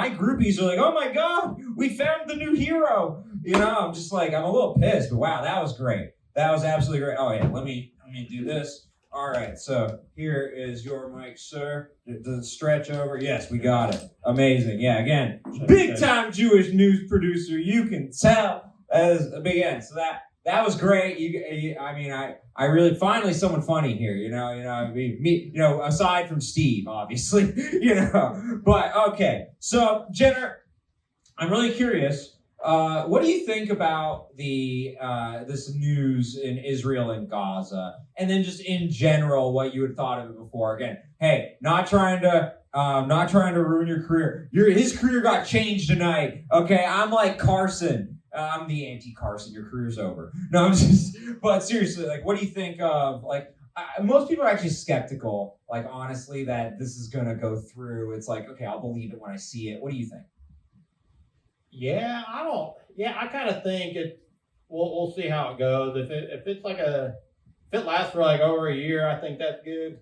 my groupies are like, oh my God, we found the new hero. I'm just like, I'm a little pissed, but wow, that was great. That was absolutely great. Oh yeah, let me do this. All right, so here is your mic, sir. Does it stretch over? Yes, we got it. Amazing. Yeah, again, big time Jewish news producer. You can tell as a big end. So that was great. I really finally someone funny here. Me. Aside from Steve, obviously. But okay. So Jenner, I'm really curious. What do you think about this news in Israel and Gaza, and then just in general what you had thought of it before? Again, hey, not trying to ruin your career. His career got changed tonight. Okay, I'm like Carson. I'm the anti-Carson. Your career's over. No, but seriously, like, what do you think of most people are actually skeptical, like honestly, that this is gonna go through. It's like, okay, I'll believe it when I see it. What do you think? Yeah, I kind of think we'll see how it goes. If it lasts for like over a year, I think that's good.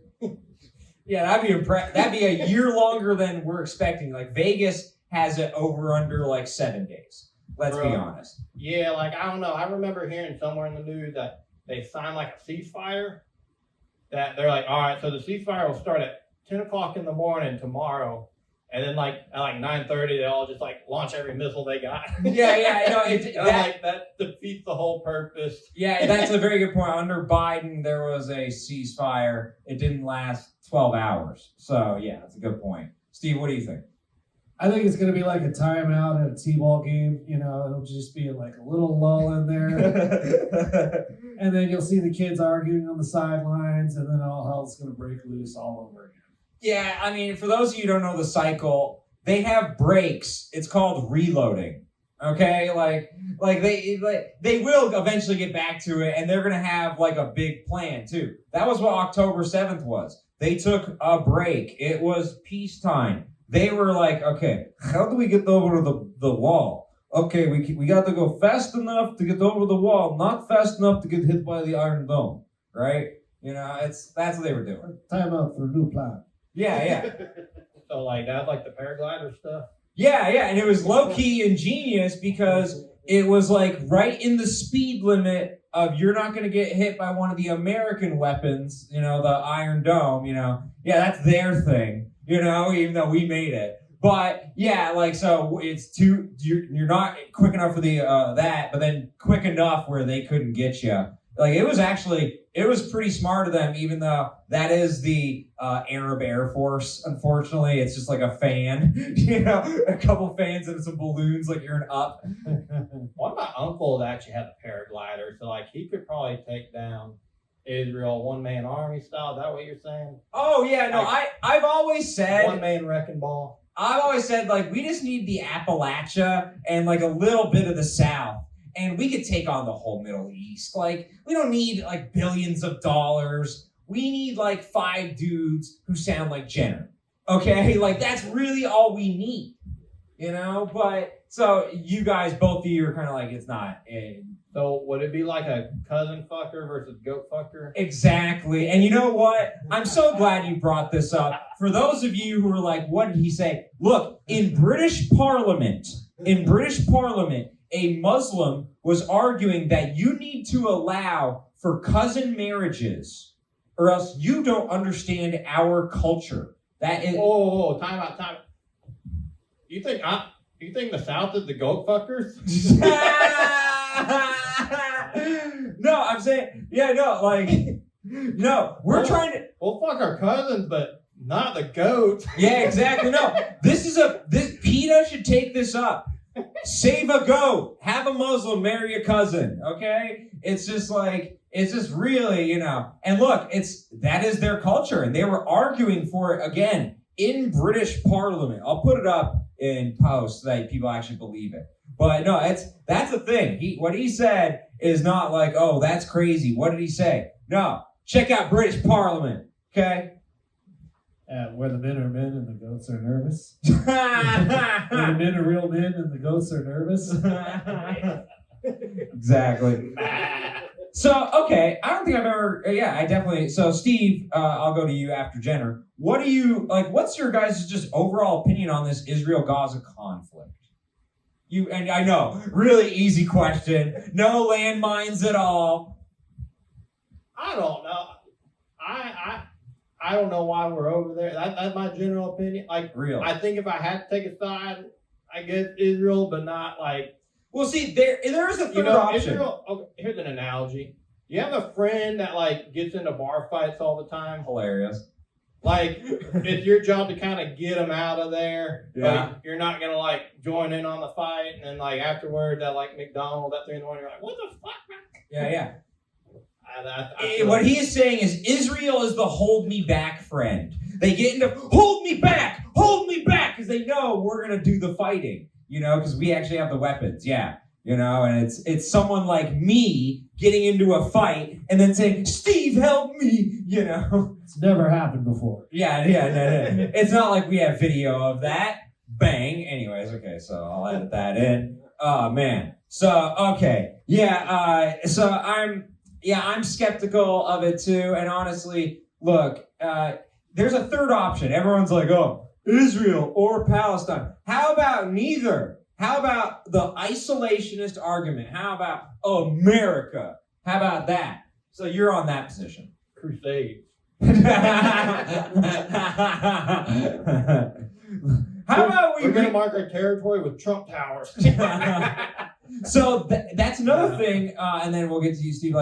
Yeah, that'd be a year longer than we're expecting. Like Vegas has it over under like 7 days. Let's be honest. Yeah, like I don't know. I remember hearing somewhere in the news that they signed like a ceasefire. That they're like, all right, so the ceasefire will start at 10 o'clock in the morning tomorrow. And then, like, at 9:30, they all just, launch every missile they got. Yeah, no, that defeats the whole purpose. Yeah, that's a very good point. Under Biden, there was a ceasefire. It didn't last 12 hours. So, yeah, that's a good point. Steve, what do you think? I think it's going to be like a timeout at a T-ball game. It'll just be like a little lull in there. And then you'll see the kids arguing on the sidelines, and then all hell's going to break loose all over again. Yeah, I mean, for those of you who don't know the cycle, they have breaks. It's called reloading. Okay, they will eventually get back to it, and they're gonna have like a big plan too. That was what October 7th was. They took a break. It was peacetime. They were like, okay, how do we get over the wall? Okay, we got to go fast enough to get over the wall, not fast enough to get hit by the Iron Dome, right? That's what they were doing. Time out for a new plan. Yeah. So that's like the paraglider stuff? Yeah, and it was low-key ingenious because it was like right in the speed limit of you're not going to get hit by one of the American weapons, the Iron Dome, Yeah, that's their thing, even though we made it. But yeah, so it's you're not quick enough for the that, but then quick enough where they couldn't get you. It was pretty smart of them, even though that is the Arab Air Force. Unfortunately, it's just like a fan, a couple fans and some balloons, like you're an up. One of my uncles actually had a paraglider, so he could probably take down Israel one-man army style. Is that what you're saying? Oh yeah, no, I've always said one-man wrecking ball. I've always said we just need the Appalachia and a little bit of the South. And we could take on the whole Middle East. We don't need billions of dollars. We need 5 dudes who sound like Jenner. Okay? That's really all we need. But so you guys, both of you are kind of it's not. So would it be like a cousin fucker versus goat fucker? Exactly. And you know what? I'm so glad you brought this up. For those of you who are what did he say? Look, in British Parliament, a Muslim was arguing that you need to allow for cousin marriages or else you don't understand our culture. That is... time out. You think the South is the goat fuckers? No, I'm saying, no, we're trying to... We'll fuck our cousins, but not the goat. Yeah, exactly. No, PETA should take this up. Save a goat. Have a Muslim marry a cousin. Okay? It's just really, And look, that is their culture, and they were arguing for it again in British Parliament. I'll put it up in post so that people actually believe it. But no, that's the thing. What he said is not oh, that's crazy. What did he say? No, check out British Parliament. Okay? Where the men are men and the goats are nervous. Where the men are real men and the goats are nervous. Exactly. So, okay, I don't think I've ever, I definitely, so Steve, I'll go to you after Jenner. What do you, what's your guys' just overall opinion on this Israel-Gaza conflict? And I know, really easy question, no landmines at all. I don't know. I don't know why we're over there. That's my general opinion. Real. I think if I had to take a side, I guess Israel, but not like. Well, see, there's a third option. Israel. Okay, here's an analogy. You have a friend that gets into bar fights all the time. Hilarious. It's your job to kind of get them out of there. Yeah. You're not gonna join in on the fight, and then afterward, that McDonald's at 3 in the morning, you're like, what the fuck, man? Yeah. I what he is saying is Israel is the hold me back friend. They get into hold me back, because they know we're going to do the fighting, because we actually have the weapons. Yeah. And it's someone like me getting into a fight and then saying, Steve, help me, It's never happened before. Yeah. No. It's not like we have video of that. Bang. Anyways, okay, so I'll edit that in. Oh, man. So, okay. Yeah, I'm skeptical of it too. And honestly, look, there's a third option. Everyone's like, oh, Israel or Palestine. How about neither? How about the isolationist argument? How about America? How about that? So you're on that position. Crusades. How about we're going to mark our territory with Trump towers? So that's another thing, and then we'll get to you, Steve.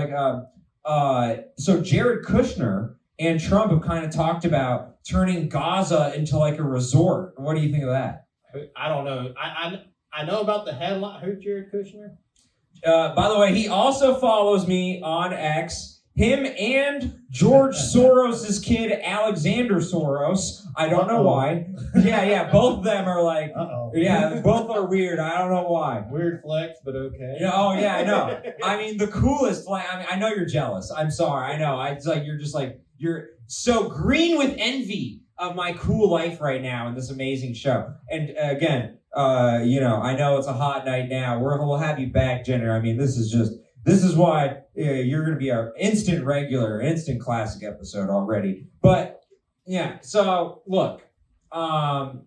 So Jared Kushner and Trump have kind of talked about turning Gaza into a resort. What do you think of that? I don't know. I know about the headline. Who's Jared Kushner? By the way, he also follows me on X. Him and George Soros' kid, Alexander Soros. I don't know why. Yeah, both of them are both are weird. I don't know why. Weird flex, but okay. Yeah, I know. I mean, the coolest I know you're jealous. I'm sorry. I know. It's you're so green with envy of my cool life right now in this amazing show. And again, I know it's a hot night now. We'll have you back, Jenner. I mean, this is why you're going to be our instant regular, instant classic episode already. But yeah, so look, the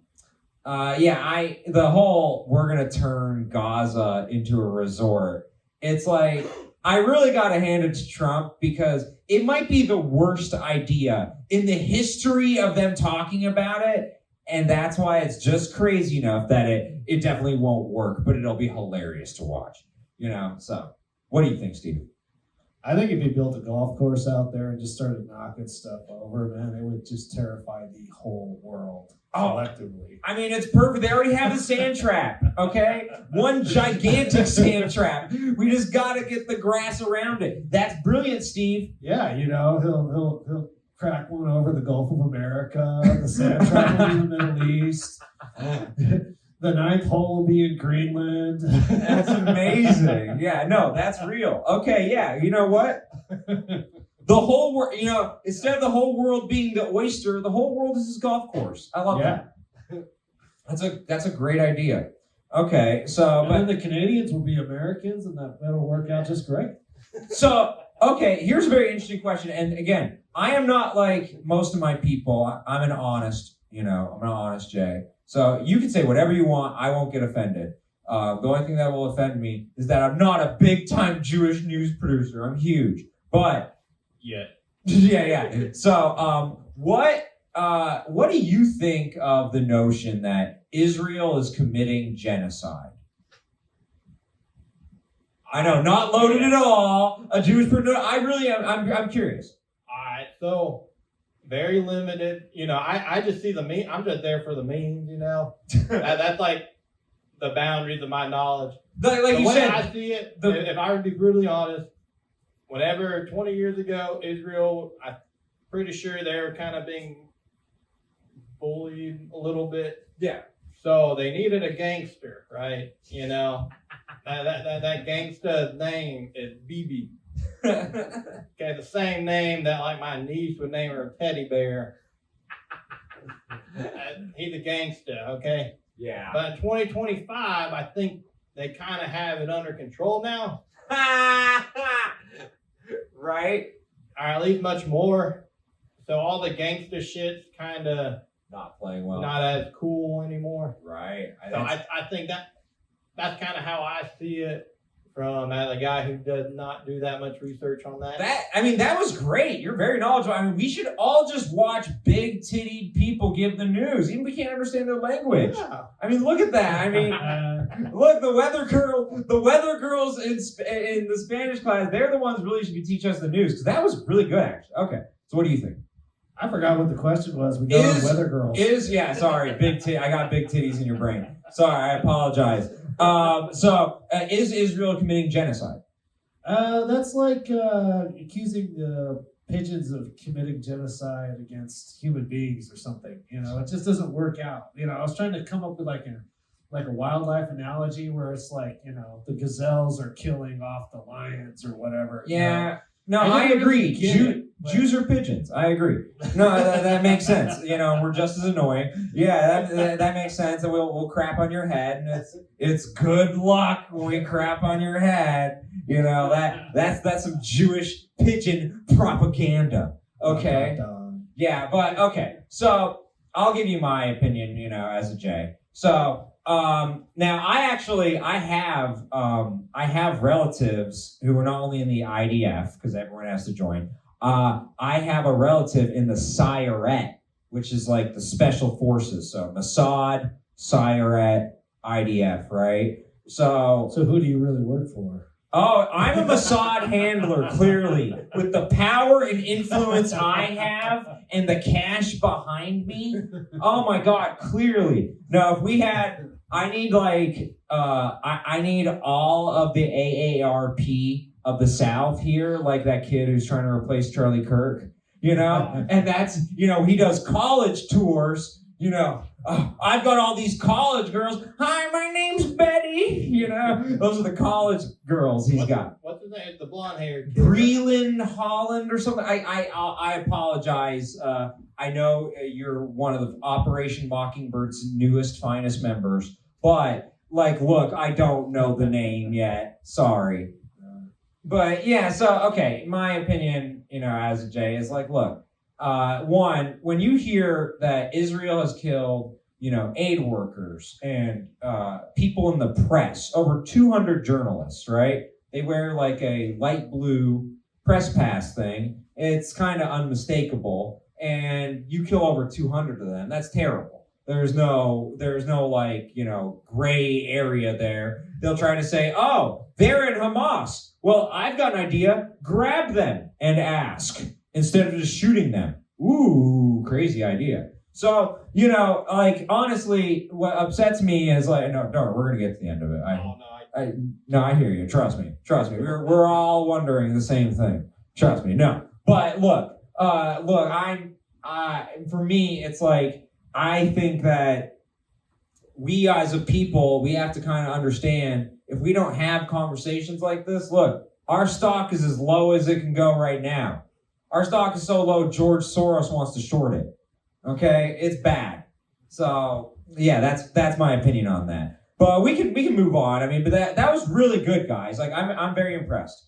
whole we're going to turn Gaza into a resort. It's I really got to hand it to Trump because it might be the worst idea in the history of them talking about it. And that's why it's just crazy enough that it definitely won't work, but it'll be hilarious to watch, so. What do you think, Steve? I think if you built a golf course out there and just started knocking stuff over, man, it would just terrify the whole world collectively. I mean, it's perfect. They already have a sand trap, okay? One gigantic sand trap. We just got to get the grass around it. That's brilliant, Steve. Yeah, he'll crack one over the Gulf of America. The sand trap will be in the Middle East. The 9th hole will be in Greenland. That's amazing. Yeah, no, that's real. Okay, yeah, you know what? The whole world, instead of the whole world being the oyster, the whole world is his golf course. I love that. That's a great idea. Okay, so then the Canadians will be Americans, and that'll work out just great. So, okay, here's a very interesting question. And again, I am not like most of my people. I'm an honest Jay. So you can say whatever you want. I won't get offended. The only thing that will offend me is that I'm not a big-time Jewish news producer. I'm huge. But yeah. So what do you think of the notion that Israel is committing genocide? I know, not loaded at all. A Jewish producer. I really am. I'm curious. All right, so. Very limited, I just see the meme. I'm just there for the memes, That's the boundaries of my knowledge. You said, I see it, if I would be brutally honest, whenever 20 years ago, Israel, I'm pretty sure they were kind of being bullied a little bit. Yeah. So they needed a gangster, right? That gangster's name is BB. Okay, the same name that my niece would name her teddy bear. He's a gangster, okay? Yeah. But in 2025, I think they kind of have it under control now. right? Or at least much more. So all the gangster shit's kind of Not playing well. not as cool anymore. Right. So I think that's kind of how I see it from as a guy who does not do that much research on that. That was great. You're very knowledgeable. I mean, we should all just watch big-tittied people give the news. Even if we can't understand their language. Yeah. I mean, look at that. I mean, look, the weather girls in the Spanish class, they're the ones really should be teaching us the news, because that was really good, actually. Okay, so what do you think? I forgot what the question was. We got on weather girls. Sorry, I got big titties in your brain. Sorry, I apologize. Is Israel committing genocide? That's like accusing the pigeons of committing genocide against human beings or something. It just doesn't work out. I was trying to come up with like a wildlife analogy where it's like, the gazelles are killing off the lions or whatever. Yeah. No, I agree. Jews are pigeons. I agree. No, that makes sense. We're just as annoying. Yeah, that makes sense. And we'll crap on your head, and it's good luck when we crap on your head. That's some Jewish pigeon propaganda. Okay. Yeah, but okay. So I'll give you my opinion. As a J. So now I have relatives who are not only in the IDF, because everyone has to join. I have a relative in the Sayeret, which is like the special forces. So Mossad, Sayeret, IDF, right? So who do you really work for? Oh, I'm a Mossad handler, clearly. With the power and influence I have and the cash behind me. Oh my God, clearly. Now, if we had, I need I need all of the AARP of the South here, like that kid who's trying to replace Charlie Kirk, and that's, he does college tours, I've got all these college girls. Hi, my name's Betty. Those are the college girls he's got. What's his name? The blonde hair. Breland Holland or something. I apologize. I know you're one of the Operation Mockingbird's newest, finest members, but look, I don't know the name yet. Sorry. But yeah, so okay, my opinion, as a J is look, one, when you hear that Israel has killed, aid workers and people in the press, over 200 journalists, right? They wear like a light blue press pass thing. It's kind of unmistakable, and you kill over 200 of them. That's terrible. There's no gray area there. They'll try to say, oh, they're in Hamas. Well, I've got an idea. Grab them and ask instead of just shooting them. Ooh, crazy idea. So, honestly, what upsets me is no, we're going to get to the end of it. I hear you. Trust me. We're all wondering the same thing. Trust me. No. But look, for me, it's I think that we as a people, we have to kind of understand, if we don't have conversations like this, look, our stock is as low as it can go right now. Our stock is so low, George Soros wants to short it. Okay? It's bad. So, yeah, that's my opinion on that. But we can move on. I mean, but that was really good, guys. I'm very impressed.